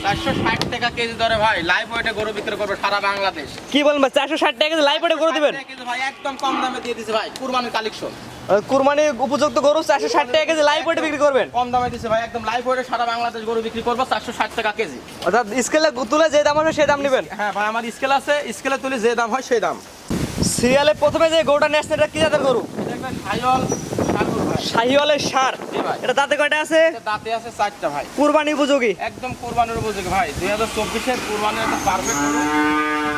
460 টাকা কেজি ধরে ভাই, লাইভ ওয়েটে গরু বিক্রি করবে সারা বাংলাদেশ। কি বলবেন ভাই, 460 টাকা কেজি লাইভ ওয়েটে গরু দিবেন? ভাই একদম কম দামে দিয়ে দিছে ভাই, কুরবানির কালেকশন। কুরবানি উপযুক্ত গরু 460 টাকা কেজি লাইভ ওয়েটে বিক্রি করবেন? কম দামে দিছে ভাই, একদম লাইভ ওয়েটে সারা বাংলাদেশ গরু বিক্রি করবে 460 টাকা কেজি। অর্থাৎ স্কেলে তুলে যে দাম হবে সেই দাম নেবেন? হ্যাঁ ভাই, আমার স্কেল আছে, স্কেলে তুলে যে দাম হয় সেই দাম। সিরিয়ালে প্রথমে যে গরুটা নিয়ে আসছেন এটা কি জাতের গরু? এটা একটা শাহিওয়াল ষাঁড় গরু ভাই। শাহিওয়ালের ষাঁড়। জি ভাই। এটা দাঁতে কয়টা আছে? এটা দাঁতে আছে 4টা ভাই। কুরবানি উপযোগী? একদম কুরবানির উপযোগী ভাই, 2024 এর কুরবানির একটা পারফেক্ট গরু।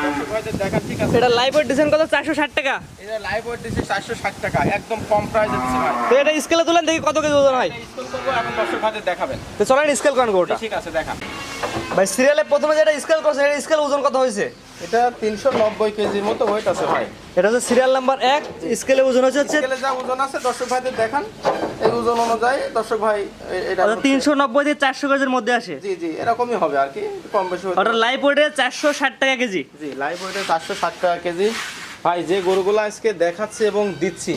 দর্শক ভাইদের দেখা ঠিক আছে। এটা লাইভ ওয়েট দিচ্ছেন কত? 460 টাকা। এটা লাইভ ওয়েট দিছে 460 টাকা, একদম কম প্রাইসে দিছে ভাই। তো এটা স্কেলে তুলেন দেখি কত কেজি ওজন হয়। এটা স্কেল করবো, এখন দর্শক ভাইদের দেখাবেন। তো চলেন স্কেল করেন গরুটা। ঠিক আছে, দেখান। ভাই সিরিয়ালে প্রথমে যেটা স্কেল করছেন এটা স্কেল ওজন কত হয়েছে? এটা 390 কেজির মতো ওয়েট আছে ভাই। এটা হচ্ছে সিরিয়াল নাম্বার 1, স্কেলে ওজন হচ্ছে স্কেলে যা ওজন আছে দর্শক ভাইদের দেখান, এই ওজন অনুযায়ী দর্শক ভাই এটা 390 থেকে 400 কেজির মধ্যে আসে। জি জি, এরকমই হবে আর কি, কম বেশি হতে ওটা লাইভ ওয়েটে 460 টাকা কেজি। জি, লাইভ ওয়েটে 460 টাকা কেজি ভাই। যে গরুগুলো আজকে দেখাচ্ছি এবং দিচ্ছি,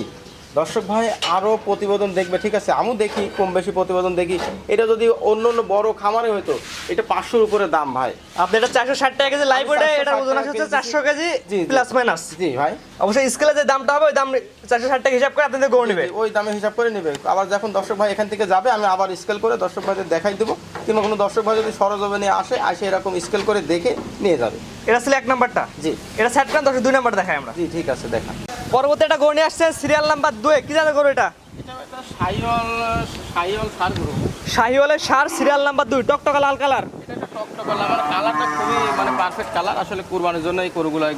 দর্শক ভাই আরও প্রতিবেদন দেখবে, ঠিক আছে? আমিও দেখি, কম বেশি প্রতিবেদন দেখি। এটা যদি অন্য অন্য বড় খামারে হতো, এটা 500-র উপরে দাম ভাই। আপনি এটা 460 টাকা কেজি লাইভ ওয়েটে, এটা ওজন আছে 400 কেজি প্লাস মাইনাস। জি ভাই, অবশ্যই স্কেলে যে দামটা হবে ওই দাম 460 টাকা হিসাব করে আপনাদের গরু নেবে। ওই দামে হিসাব করে নেবে। আবার যখন দর্শক ভাই এখান থেকে যাবে, আমি আবার স্কেল করে দর্শক ভাইদের দেখাই দেবো, কিংবা কোনো দর্শক ভাই যদি সরজমিনে আসে এরকম স্কেল করে দেখে নিয়ে যাবে। এটা ছিল 1 নাম্বারটা। জি, এটা সেট করেন, 2 নাম্বার দেখাই আমরা। জি ঠিক আছে, দেখা। পরবর্তী একটা গরু নিয়ে আসছে সিরিয়াল নাম্বার 2, কি জাতের গরু এটা? এটা একটা শাহিওয়াল ষাঁড় গরু। শাহিওয়ালের ষাঁড়, সিরিয়াল নাম্বার 2, টকটকা লাল কালার। এটা একটা টকটকা লাল, কালারটা খুবই মানে পারফেক্ট কালার। আসলে কুরবানির জন্য এই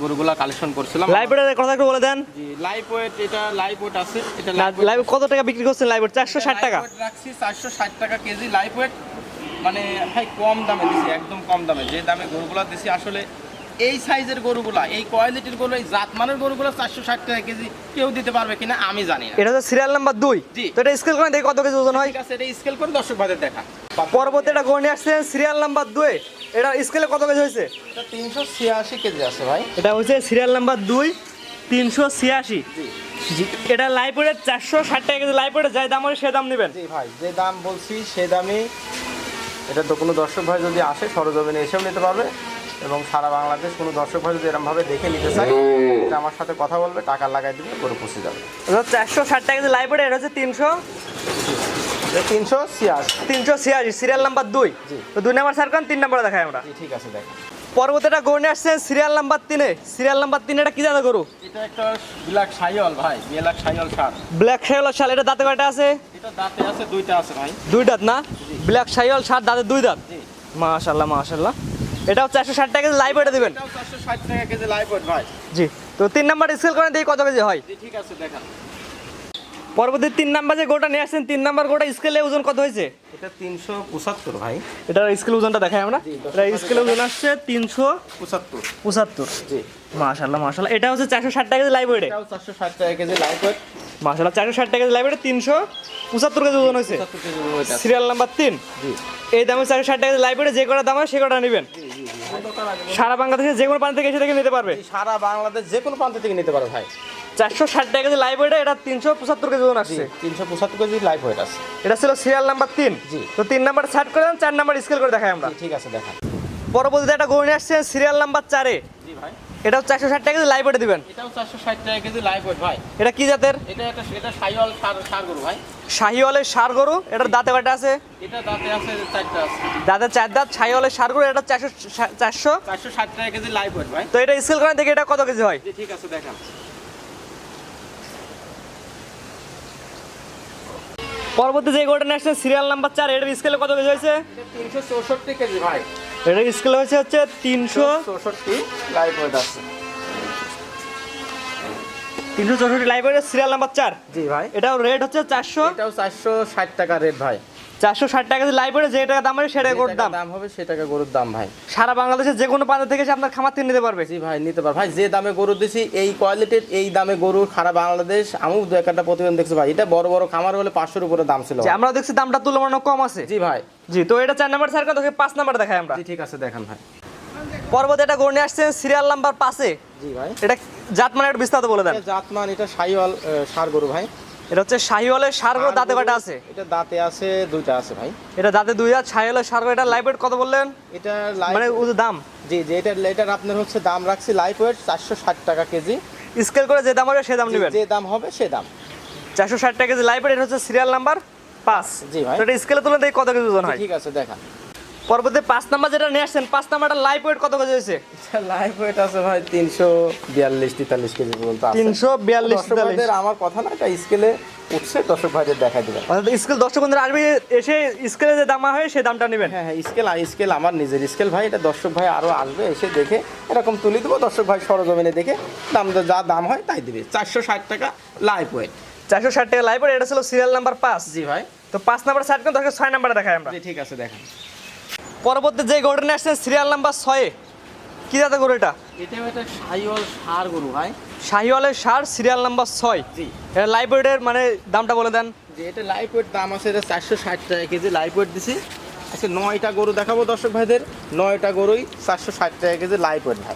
গরুগুলা কালেকশন করছিলাম। লাইভ ওয়েটের কথা একটু বলে দেন। জি, লাইভ ওয়েট, এটা লাইভ ওয়েট আছে। এটা লাইভ কত টাকা বিক্রি করছেন? লাইভ ওয়েট 460 টাকা রাখছি, 460 টাকা কেজি লাইভ ওয়েট। মানে ভাই কম দামে দিছি, একদম কম দামে। যে দামে গরুগুলা দিছি, আসলে এই সাইজের গরুগুলা, এই কোয়ালিটির গরু, এই জাতমানের গরুগুলা 460 টাকা কেজি কেউ দিতে পারবে কিনা আমি জানি না। এটা হচ্ছে সিরিয়াল নাম্বার 2। জি। তো এটা স্কেল করেন দেখি কত কেজি ওজন হয়। ঠিক আছে, এটা স্কেল করে দর্শক ভাইদের দেখা। পরবর্তী একটা গরু নিয়ে আসছেন সিরিয়াল নাম্বার 2, এটা স্কেলে কত কেজি হয়েছে? এটা 386 কেজি আছে ভাই। এটা হচ্ছে সিরিয়াল নাম্বার 2, 386। জি জি, এটা লাইভ ওয়েট 460 টাকা কেজি লাইভ ওয়েট, যাই দাম হয় সে দাম নেবেন? জি ভাই, যে দাম বলছি সে দামই। এটা তো কোনো দর্শক ভাই যদি আসে সরজমিনে এসেও নিতে পারবে, এবং সারা বাংলাদেশ কোনো দর্শক ভাই যদি এরকমভাবে দেখে নিতে চায়, এটা আমার সাথে কথা বলবে, টাকা লাগাই দিবে, গরু পৌঁছে যাবে। 460 টাকা কেজি লাইভ ওয়েট, এটা হচ্ছে 386 সিরিয়াল নাম্বার 2। জি। তো 2 নাম্বার স্যার কোন 3 নাম্বার দেখাই আমরা। জি ঠিক আছে, দেখ। পরবর্তীটা গরু নিয়ে আসছেন সিরিয়াল নাম্বার 3, সিরিয়াল নাম্বার 3, এটা কি জাতের গরু? এটা একটা ব্ল্যাক শাহিওয়াল ভাই, ব্ল্যাক শাহিওয়াল ষাঁড়। ব্ল্যাক শাহিওয়াল ষাঁড়, এটা দাঁতে কয়টা আছে? এটা দাঁতে আছে 2টা আছে ভাই। 2 দাঁত না? ব্ল্যাক শাহিওয়াল ষাঁড়, দাঁতে 2 দাঁত। জি। মাশাআল্লাহ মাশাআল্লাহ। এটাও 460 টাকা কেজি লাইভ ওয়েটে দিবেন? এটাও 460 টাকা কেজি লাইভ ওয়েট ভাই। জি। তো 3 নাম্বার স্কেল করেন দেখি কত কেজি হয়। জি ঠিক আছে, দেখান। পরবর্তী 3 নাম্বার যে গোটা নিয়ে আসছেন, 3 নাম্বার গোটা স্কেলে ওজন কত হয়েছে? এটা 375 ভাই। এটা স্কেল ওজনটা দেখাই আমরা। জি, এটা স্কেলে ওজন আসছে 75। 375। জি। মাশাআল্লাহ মাশাআল্লাহ। এটা হচ্ছে 460 টাকা কেজি লাইভ ওয়েটে। এটাও 460 টাকা কেজি লাইভ ওয়েট। মাশাআল্লাহ, 460 টাকা কেজি লাইভ ওয়েটে 375 কেজি ওজন হয়েছে। 75 কেজি ওয়েট আছে। Serial number 3। জি। এই দামে 460 টাকা কেজি লাইভ ওয়েটে যে কটা দাম হয় সে কটা নেবেন? জি জি জি। সারা বাংলাদেশে যে কোনো প্রান্ত থেকে এসে থেকে নিতে পারবে। সারা বাংলাদেশ যে কোনো প্রান্ত থেকে নিতে পারো ভাই। 460 টাকা কেজি লাইভ ওয়েটে, এটা 375 কেজি ওজন আসছে। 375 কেজি লাইভ ওয়েট আছে। এটা ছিল সিরিয়াল নাম্বার 3। জি। তো 3 নাম্বার সার্ট করে দেন, 4 নাম্বার স্কেল করে দেখাই আমরা। জি ঠিক আছে, দেখান। পরবর্তীতে একটা গরু নিয়ে আসছে সিরিয়াল নাম্বার 4। জি ভাই। এটাও 460 টাকা কেজি লাইভ ওয়েটে দিবেন? এটাও 460 টাকা কেজি লাইভ ওয়েট ভাই। এটা কি জাতের? এটা শাহিওয়াল ষাঁড় গরু ভাই। শাহিওয়ালের ষাঁড় গরু, এটার দাঁতে কয়টা আছে? এটা দাঁতে আছে 4টা আছে। দাঁতে 4 দাঁত, শাহিওয়ালের ষাঁড় গরু, এটা 460 টাকা কেজি লাইভ ওয়েট ভাই। তো এটা স্কেল করেন দেখি এটা কত কেজি হয়। জি ঠিক আছে, দেখান। পরবর্তী যে গরুটা নিয়ে আসছে সিরিয়াল নাম্বার 4, এটার স্কেলে কত কেজি হয়েছে? এটা 364 কেজি ভাই। এটার স্কেল হচ্ছে 364 লাইভ ওয়েট আছে। 364 লাইভ ওয়েটের সিরিয়াল নাম্বার 4। জি ভাই। এটাও রেট হচ্ছে 400। এটাও 460 টাকা রেট ভাই। 460 টাকা কেজি লাইভ ওয়েটে যে টাকা দাম হবে সেটা গরুর দাম। দাম হবে সে টাকা গরুর দাম ভাই। সারা বাংলাদেশে যে কোনো প্রান্ত থেকে এসে আপনার খামার থেকে নিতে পারবে। জি ভাই, নিতে পার ভাই। যে দামে গরু দিছি, এই কোয়ালিটির এই দামে গরু সারা বাংলাদেশ, আমিও দু একটা প্রতিবেদন দেখছি ভাই। এটা বড় বড় খামার হলে 500-র উপরে দাম ছিল। যে আমরা দেখছি দামটা তুলনামূলক কম আছে। জি ভাই। জি। তো এটা 4 নাম্বার সার্কেল, তোকে 5 নাম্বার দেখাই আমরা। জি ঠিক আছে, দেখান ভাই। পরবর্তী এটা গরু নিয়ে আসছে সিরিয়াল নাম্বার 5। জি ভাই। এটা জাত মানে একটু বিস্তারিত বলে দেন। জাতমান, এটা শাহিওয়াল ষাঁড় গরু ভাই। এটা হচ্ছে শাহিওয়ালের সার গরু, দাঁতে কয়টা আছে? এটা দাঁতে আছে দুইটা আছে ভাই। এটা দাঁতে দুই আর শাহিওয়ালের সার গরু। এটা লাইভ ওয়েট কত বললেন? এটা মানে দাম? জি জি, এটার আপনার হচ্ছে দাম রাখছি লাইভ ওয়েট 460 টাকা কেজি। স্কেল করে যে দাম হবে সে দাম নেবেন? যে দাম হবে সে দাম। 460 টাকা কেজি লাইভ ওয়েট। এটা হচ্ছে সিরিয়াল নাম্বার 5। জি ভাই। তো এটা স্কেলে তুলে দেখি কত কেজি ওজন হয়। ঠিক আছে দেখান। পরবর্তী 5 নাম্বার যেটা নিয়ে আসছেন, 5 নাম্বারটা লাইভ ওয়েট কত কেজি হয়েছে? লাইভ ওয়েট আছে ভাই 342 43 কেজি পর্যন্ত আছে। 342 দর্শক ভাইদের আমার কথা না, এটা স্কেলে উঠছে, দর্শক ভাইদের দেখাই দিবেন। অর্থাৎ স্কেল দর্শক বন্ধুরা আসবে, এসে স্কেলে যে দাম হয় সেই দামটা নেবেন। হ্যাঁ হ্যাঁ, স্কেল আমার নিজের স্কেল ভাই। এটা দর্শক ভাই আরো আসবে, এসে দেখে এরকম তুলে দেবো, দর্শক ভাই সরজমিনে দেখে যা দাম হয় তাই দিবে। 460 টাকা লাইভ ওয়েট। 460 টাকা লাইভ ওয়েট। এটা ছিল সিরিয়াল নাম্বার 5। জি ভাই। তো 5 নাম্বার সাইড করে দর্শক 6 নাম্বারে দেখাই আমরা। জি ঠিক আছে দেখান। পরবর্তী যে গরুটা নিয়ে আসছেন সিরিয়াল নাম্বার 6, কি জাতের গরু এটা? এটা একটা শাহিওয়াল ষাঁড় গরু ভাই। শাহিওয়ালের সার, সিরিয়াল নাম্বার 6। জি। এটা লাইভ ওয়েটের মানে দামটা বলে দেন। যে এটা লাইভ ওয়েট দাম আছে, এটা 460 টাকা কেজি লাইভ ওয়েট দিছি। আচ্ছা 9টা গরু দেখাবো দর্শক ভাইদের, 9টা গরুই 460 টাকা কেজি লাইভ ওয়েট ভাই।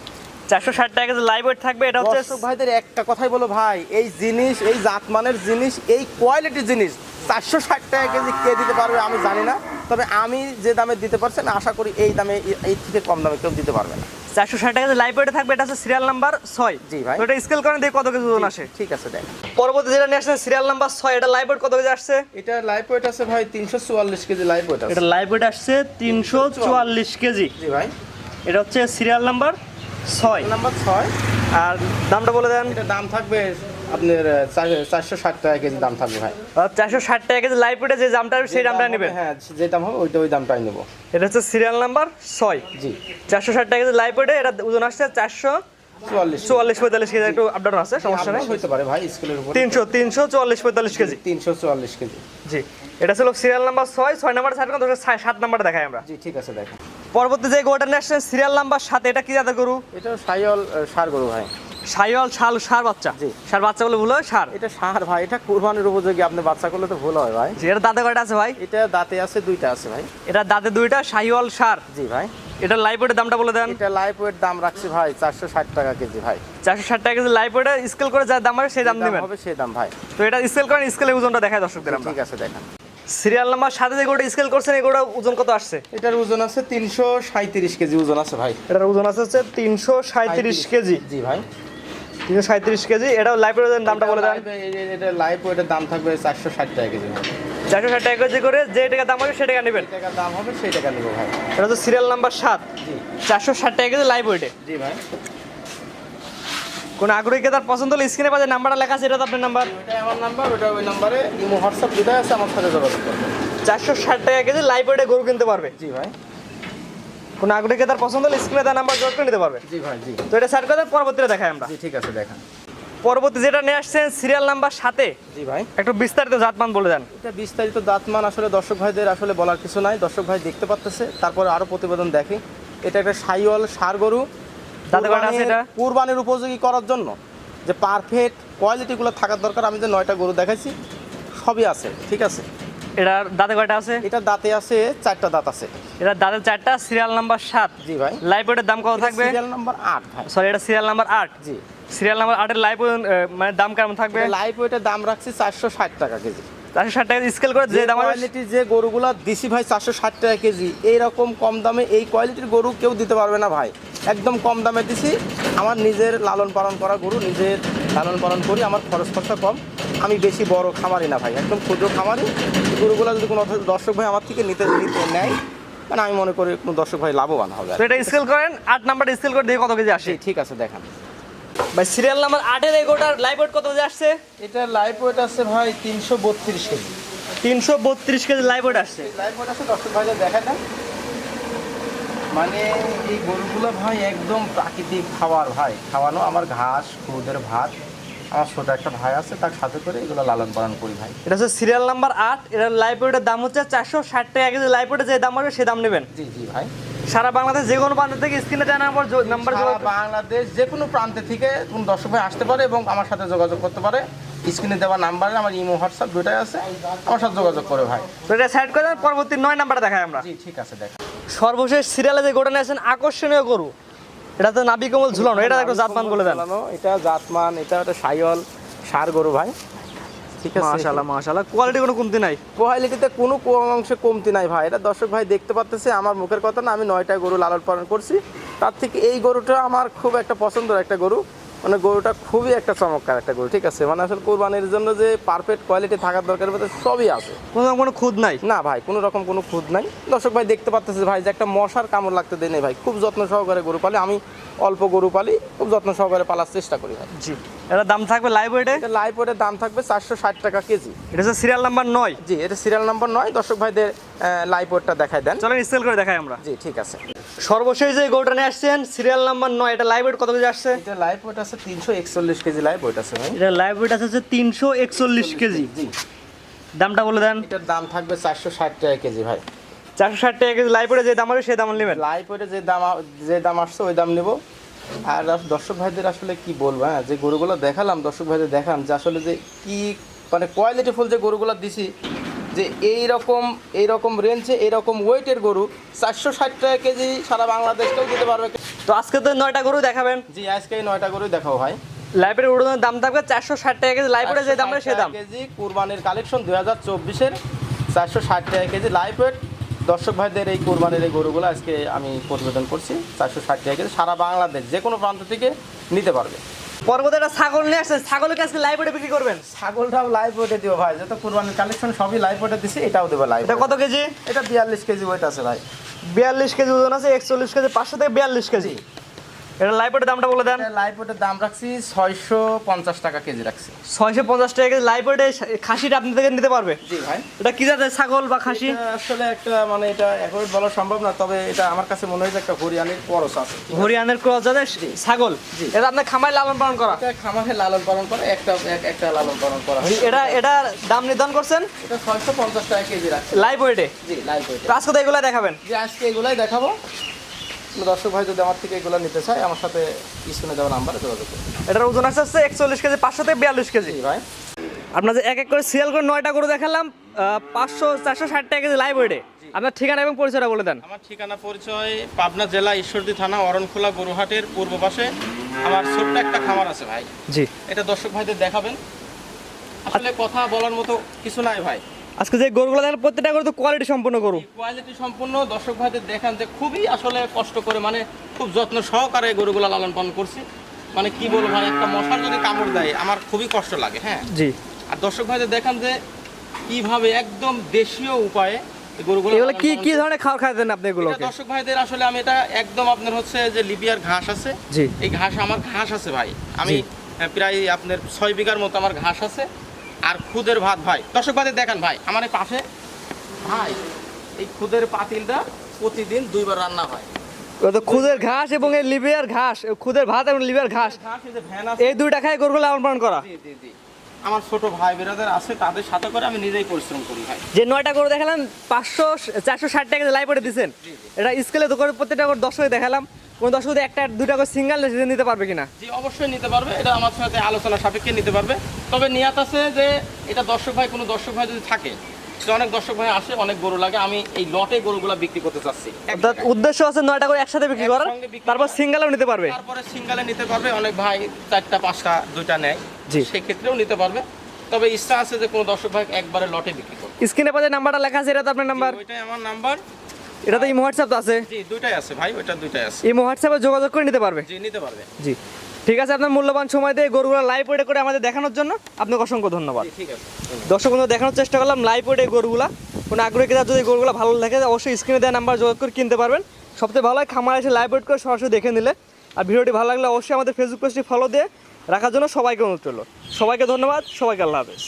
460 টাকা কেজি লাইভ ওয়েট থাকবে। এটা হচ্ছে দর্শক ভাইদের একটা কথাই বলো ভাই, এই জিনিস, এই জাতমানের জিনিস, এই কোয়ালিটির জিনিস 460 টাকা কেজি কে দিতে পারবে আমি জানি না, তবে আমি যে দামে দিতে পারছি না, আশা করি এই দামে, এই থেকে কম দামে কেউ দিতে পারবে না। 460 টাকা কেজি লাইভ ওয়েটে থাকবে। এটা হচ্ছে সিরিয়াল নাম্বার 6। জি ভাই। তো এটা স্কেল করেন দেখি কত কেজি ওজন আসে। ঠিক আছে দেখ। পরবর্তী যেটা নিয়ে আসছেন সিরিয়াল নাম্বার 6, এটা লাইভ ওয়েট কত কেজি আসছে? এটা লাইভ ওয়েট আছে ভাই 344 কেজি লাইভ ওয়েট আছে। এটা লাইভ ওয়েট আসছে 344 কেজি। জি ভাই। এটা হচ্ছে সিরিয়াল নাম্বার 6। নাম্বার 6। আর দামটা বলে দেন। এটা দাম থাকবে আপনার 460 টাকা কেজি দাম থাকবে ভাই। 460 টাকা কেজি লাইভ ওয়েটে যে দামটা হবে সেই দামটা নেবেন? হ্যাঁ, যে দাম হবে ওই দামটাই নেব। এটা হচ্ছে সিরিয়াল নাম্বার 6। জি। 460 টাকা কেজি লাইভ ওয়েটে। এটা ওজন আসছে 444 45 কেজি, একটু আপডাউন আছে, সমস্যা নেই। হইতে পারে ভাই, স্কেলের উপর। 344 45 কেজি। 344 কেজি। জি। এটা ছিল সিরিয়াল নাম্বার 6 নাম্বার সাইড করে 7 নাম্বারে দেখাই আমরা। জি ঠিক আছে দেখেন। পরবর্তী যে গরুটা নিয়ে আসছেন সিরিয়াল নাম্বার 7, এটা কি জাতের গরু? এটা শাহিওয়াল ষাঁড় গরু ভাই। শাহিওয়াল সার বাচ্চা? জি। সার বাচ্চা বলে ভুল হয়, সার। এটা ষাঁড় ভাই, এটা কুরবানির উপযোগী, আপনি বাচ্চা করলে তো ভুল হয় ভাই। জি। এটা দাঁতে কয়টা আছে ভাই? এটা দাঁতে আছে দুইটা আছে ভাই। এটা দাঁতে দুইটা, শাহিওয়াল সার। জি ভাই। এটা লাইভ ওয়েটের দামটা বলে দেন। এটা লাইভ ওয়েট দাম রাখছি ভাই 460 টাকা কেজি ভাই। 460 টাকা কেজি লাইভ ওয়েটে স্কেল করে যা দাম হবে সেই দাম নেবেন হবে সেই দাম ভাই। তো এটা স্কেল করেন, স্কেলে ওজনটা দেখায় দর্শকদের আমরা। ঠিক আছে দেখেন। সিরিয়াল নাম্বার 7 যে গরুটা স্কেল করছেন, এই গরুটা ওজন কত আসছে? এটার ওজন আছে 337 কেজি ওজন আছে ভাই। এটার ওজন আছে হচ্ছে 337 কেজি। জি ভাই। 337 কেজি। এটা লাইভ ওয়েটের দামটা বলে দেন। এটা লাইভ ওয়েটের দাম থাকবে 460 টাকা কেজি। 460 টাকা কেজি করে যে টাকা দাম হবে সেই টাকা নেবেন? টাকা দাম হবে সেই টাকা নেব ভাই। এটা হচ্ছে সিরিয়াল নাম্বার 7। জি। 460 টাকা কেজি লাইভ ওয়েটে। জি ভাই। কোন আগ্রহী ক্রেতার পছন্দ হলে স্ক্রিনে পাশে নাম্বারটা লেখা আছে, এটা তো আপনার নাম্বার। ওটা আমার নাম্বার, ওটা ওই নাম্বারে ইমো হোয়াটসঅ্যাপ দুটাই আছে, আমার সাথে যোগাযোগ করবেন। 460 টাকা কেজি লাইভ ওয়েটে গরু কিনতে পারবে। জি ভাই। কোন আগ্রহী ক্রেতার পছন্দ হলে স্ক্রিনে দেওয়া নাম্বার যোগ করে নিতে পারবে। জি ভাই। জি। তো এটা সার্চ করে পরবর্তীতে দেখাই আমরা। জি ঠিক আছে দেখান। পরবর্তী যেটা নিয়ে আসছেন সিরিয়াল নাম্বার 7, জি ভাই। একটু বিস্তারিত জাতমান বলে দেন। এটা বিস্তারিত দাঁতমান আসলে দর্শক ভাইদের আসলে বলার কিছু নাই, দর্শক ভাই দেখতে পাচ্তেছে, তারপরে আরো প্রতিবেদন দেখি। এটা একটা শাহিওয়াল ষাঁড় গরু, দাঁতে কয়টা আছে এটা? কুরবানির উপযোগী করার জন্য যে পারফেক্ট কোয়ালিটিগুলো থাকার দরকার, আমি যে 9টা গরু দেখাইছি সবই আছে, ঠিক আছে। এটার দাঁতে কয়টা আছে? এটা দাঁতে আছে 4টা দাঁত আছে। এটা দাঁতে 4টা, সিরিয়াল নাম্বার 7। জি ভাই। লাইভ ওয়েটের দাম কত থাকবে? সিরিয়াল নাম্বার 8 ভাই। সরি, এটা সিরিয়াল নাম্বার 8। জি। সিরিয়াল নাম্বার 8 এর লাইভ মানে দাম কেমন থাকবে? লাইভ ওয়েটের দাম রাখছি 460 টাকা কেজি। 460 টাকা স্কেল করে যে দাম হবে কোয়ালিটির যে গরুগুলো দিছি ভাই 460 টাকা কেজি, এইরকম কম দামে এই কোয়ালিটির গরু কেউ দিতে পারবে না ভাই। একদম কম দামে দিছি, আমার নিজের লালন পালন করা গরু, নিজের লালন পালন করি, আমার খরচ খরচা কম, আমি বেশি বড় খামারি না ভাই, একদম ক্ষুদ্র খামারি। গরুগুলো যদি কোনো দর্শক ভাই আমার থেকে নিতে নেয়, মানে আমি মনে করি কোনো দর্শক ভাই লাভবান হবে। তো এটা স্কেল করেন, 8 নাম্বার স্কেল করে দিয়ে কত কেজি আসে? ঠিক আছে দেখান ভাই। সিরিয়াল নাম্বার 8 এর এগোটার লাইভ ওয়েট কত কেজি আসছে? এটা লাইভ ওয়েট আছে ভাই 332 কেজি। 332 কেজি লাইভ ওয়েট আসছে। লাইভ ওয়েট আছে, দর্শক ভাইদের দেখা দেন। মানে এই গরুগুলো ভাই একদম প্রাকৃতিক খাবার ভাই, খাওয়ানো, আমার ঘাস খুদের ভাত, আমার ছোট একটা ভাই আছে, তার সাথে করে এগুলো লালন পালন করি ভাই। এটা হচ্ছে সিরিয়াল নাম্বার 8। এর লাইভ ওয়েটের দাম হচ্ছে 460 টাকা কেজি। লাইভ ওয়েটে যে দাম হবে সেই দাম নেবেন। জি জি ভাই। সারা বাংলাদেশ যে কোনো প্রান্ত থেকে স্ক্রিনে দেওয়া নাম্বার সারা বাংলাদেশ যে কোনো প্রান্তে থেকে কোন দর্শক ভাই আসতে পারে এবং আমার সাথে যোগাযোগ করতে পারে। স্ক্রিনে দেওয়া নাম্বারে আমার ইমো হোয়াটসঅ্যাপ দুটাই আছে, আমার সাথে যোগাযোগ করে ভাই। তো এটা সাইড করে দেন, পরবর্তী 9 নাম্বারে দেখাই আমরা। জি ঠিক আছে দেখা। সর্বশেষ সিরিয়ালে যে গরুটা নিয়েছেন আকর্ষণীয় গরু, এটা তো নাবি কমল ঝুলানো, এটা একটু জাতমান বলে দেন। এটা জাতমান, এটা একটা শাহিওয়াল ষাঁড় গরু ভাই। ঠিক আছে মাশাআল্লাহ মাশাআল্লাহ, কোয়ালিটি কোনো কমতি নাই। কোয়ালিটিতে কোনো অংশে কমতি নাই ভাই। এটা দর্শক ভাই দেখতে পাচ্তেছে, আমার মুখের কথা না, আমি 9টা গরু লালন পালন করছি, তার থেকে এই গরুটা আমার খুব একটা পছন্দের একটা গরু। মানে গরুটা খুবই একটা চমৎকার একটা গরু, ঠিক আছে। মানে আসলে কোরবানির জন্য যে পারফেক্ট কোয়ালিটি থাকার দরকার সবই আছে, কোনো খুদ নাই না ভাই, কোনো রকম কোনো খুঁত নাই। দর্শক ভাই দেখতে পাচ্তেছে ভাই যে একটা মশার কামড় লাগতে দেয় নেই ভাই, খুব যত্ন সহকারে গরু পালি আমি, অল্প গরু পালি, খুব যত্ন সহকারে পালার চেষ্টা করি ভাই। জি, এটা দাম থাকবে লাইভ ওয়েটে? এটা লাইভ ওয়েটের দাম থাকবে 460 টাকা কেজি। এটা হচ্ছে সিরিয়াল নাম্বার 9। জি, এটা সিরিয়াল নাম্বার 9। দর্শক ভাইদের লাইভ ওয়েটটা দেখাই দেন। চলেন স্কেল করে দেখাই আমরা। জি ঠিক আছে। সর্বশেষ যে গরুটা নিয়ে আসছেন সিরিয়াল নাম্বার 9, এটা লাইভ ওয়েট কত কেজি আসছে? এটা লাইভ ওয়েট আছে 341 কেজি লাইভ ওয়েট আছে ভাই। এটা লাইভ ওয়েট আছে 341 কেজি। জি, দামটা বলে দেন। এটার দাম থাকবে 460 টাকা কেজি ভাই। 460 টাকা কেজি লাইভ ওয়েটে যে দাম আছে সেই দাম নেবেন? লাইভ ওয়েটে যে দাম আসছে ওই দাম নেব। আর দর্শক ভাইদের আসলে কি বলবো, হ্যাঁ, যে গরুগুলো দেখালাম, দর্শক ভাইদের দেখান যে আসলে যে কি মানে কোয়ালিটিফুল যে গরুগুলো দিছি, যে এইরকম রেঞ্জে এইরকম ওয়েটের গরু 460 টাকা কেজি সারা বাংলাদেশকেও দিতে পারবে। তো আজকে তো 9টা গরু দেখাবেন। জি, আজকে এই 9টা গরুই দেখাও ভাই। লাইভের উড়নের দাম থাকবে 460 টাকা কেজি, লাইভ ওয়েটে যে দাম আছে সেই দাম। কেজি কুরবানির কালেকশন 2024-এর 460 টাকা কেজি লাইভ ওয়েট। দর্শক ভাইদের এই কোরবানির এই গরুগুলো আজকে আমি প্রতিবেদন করছি 460 টাকা কেজি, সারা বাংলাদেশ যে কোনো প্রান্ত থেকে নিতে পারবে। পরবর্তী একটা ছাগল নিয়ে আসছে, ছাগলকে আজকে লাইভ ওয়েটে বিক্রি করবেন? ছাগলটাও লাইভ ওয়েটে দিব ভাই, যত কোরবানির কালেকশন সবই লাইভ ওয়েটে দিছি, এটাও দেবো লাইভ। এটা কত কেজি? এটা 42 কেজি ওয়েট আছে ভাই। 42 কেজি ওজন আছে, 41 কেজি, 500 থেকে 42 কেজি। এটা লাইভ ওয়েটের দামটা বলে দেন। লাইভ ওয়েটের দাম রাখছি 650 টাকা কেজি রাখছি। 650 টাকা কেজি লাইভ ওয়েটে। খাসিটা আপনি থেকে নিতে পারবে? জি ভাই। এটা কি জাতের ছাগল বা খাসি? এটা আসলে একটা মানে এটা একবার বলা সম্ভব না, তবে এটা আমার কাছে মনে হয় যে একটা হরিয়ানার ক্রস আছে। হরিয়ানার ক্রস জাতের ছাগল। এটা আপনার খামারে লালন পালন করা? এটা খামারে লালন পালন করা, একটা লালন পালন করা হয়। এটা দাম নির্ধারণ করছেন? এটা 650 টাকা কেজি রাখছি লাইভ ওয়েটে। জি, লাইভ ওয়েটে। তো আজকে তো এগুলো দেখাবেন? যে আজকে এগুলাই দেখাবো। দর্শক ভাই যদি আমার থেকে এগুলো নিতে চায়, আমার সাথে স্ক্রিনে দেওয়া নাম্বারে যোগাযোগ করুন। এটার ওজন আছে 41 কেজি, 500 থেকে 42 কেজি। জি ভাই। আপনার যে এক এক করে সিরিয়াল করে 9টা গরু দেখালাম, 460 টাকা কেজি লাইভ ওয়েটে। আপনার ঠিকানা এবং পরিচয়টা বলে দেন। আমার ঠিকানা পরিচয় পাবনা জেলা ঈশ্বরদী থানা অরণখোলা গরুহাটের পূর্ব পাশে আমার ছোট্ট একটা খামার আছে ভাই। জি, এটা দর্শক ভাইদের দেখাবেন। আসলে কথা বলার মতো কিছু নাই ভাই। আজকে যে গরুগুলো দেখেন প্রত্যেকটা গরু তো কোয়ালিটি সম্পন্ন গরু। কোয়ালিটি সম্পূর্ণ। দর্শক ভাইদের দেখান যে খুবই আসলে কষ্ট করে, মানে খুব যত্ন সহকারে গরুগুলো লালন পালন করছি। মানে কি বলবো ভাই, একটা মশার যদি কামড় দেয় আমার খুবই কষ্ট লাগে। হ্যাঁ জি। আর দর্শক ভাইদের দেখান যে কিভাবে একদম দেশীয় উপায়ে এই গরুগুলো এগুলো লালন কি পালন কি করছি। ধরনের খাবার খাইতেন আপনি এটা এগুলোকে? দর্শক ভাইদের আসলে আমি এটা একদম আপনার হচ্ছে যে লিবিয়ার ঘাস আছে। জি। এই ঘাস আমার ঘাস আছে ভাই, আমি প্রায় আপনার 6 বিঘার মতো আমার ঘাস আছে। আর খুদের ভাত ভাই, দর্শক ভাইদের দেখান ভাই আমার এই পাশে ভাই, এই খুদের পাতিলটা প্রতিদিন 2 বার রান্না হয়। তো খুদের ঘাস এবং এই লিবিয়ার ঘাস, খুদের ভাত এবং লিবিয়ার ঘাস, ঘাস এই যে ভ্যান আছে। এই দুইটা খাই গরুগুলো লালন পালন করা। জি জি জি। আমার ছোট ভাই বেরাদার আছে, তাদের সাথে করে আমি নিজেই পরিশ্রম করি ভাই। যে 9টা গরু দেখালাম 460 টাকা লাইভ ওয়েটে দিচ্ছেন, এটা স্কেলে তো করে প্রত্যেকটা গরু 10 করে দেখালাম। কোন দর্শক যদি একটা দুইটা করে সিঙ্গেল নিতে পারবে কিনা? জি অবশ্যই নিতে পারবে, এটা আমার সাথে আলোচনা সাপেক্ষে নিতে পারবে। তবে নিয়াত আছে যে এটা দর্শক ভাই, কোনো দর্শক ভাই যদি থাকে, যে অনেক দর্শক ভাই আসে, অনেক গরু লাগে, আমি এই লটে গরুগুলা বিক্রি করতে চাচ্ছি। অর্থাৎ উদ্দেশ্য আছে 9টা করে একসাথে বিক্রি করার, একসঙ্গে বিক্রি তারপর করা। সিঙ্গেলও নিতে পারবে। তারপরে সিঙ্গেলে নিতে পারবে, অনেক ভাই 4টা 5টা 2টা নেয়, জি। সেই ক্ষেত্রেও নিতে পারবে। তবে ইচ্ছা আছে যে কোনো দর্শক ভাই একবারে লটে বিক্রি করবে। স্ক্রিনে পাশে নাম্বারটা লেখা আছে, এটা তো আপনার নাম্বার? ওইটাই আমার নাম্বার। এটা তো ইমো হোয়াটসঅ্যাপ তো আছে? জি, দুইটাই আছে ভাই, ওইটা দুইটাই আছে। ইমো হোয়াটসঅ্যাপে যোগাযোগ করে নিতে পারবে। জি, নিতে পারবে। জি, ঠিক আছে। আপনার মূল্যবান সময় দিয়ে গরুগুলো লাইভ ওয়েটে করে আমাদের দেখানোর জন্য আপনাকে অসংখ্য ধন্যবাদ। জি, ঠিক আছে। দর্শক বন্ধু দেখানোর চেষ্টা করলাম লাইভ ওয়েটে গরুগুলা। কোনো আগ্রহী ক্রেতা যদি গরুগুলো ভালো লাগে অবশ্যই স্ক্রিনে দেওয়া নাম্বার যোগাযোগ করে কিনতে পারবেন। সবচেয়ে ভালো হয় খামার এসে লাইভ ওয়েট করে সরাসরি দেখে নিলে। আর ভিডিওটি ভালো লাগলে অবশ্যই আমাদের ফেসবুক পেজটি ফলো দিয়ে রাখার জন্য সবাইকে অনুরোধ করলো। সবাইকে ধন্যবাদ, সবাইকে আল্লাহ হাফেজ।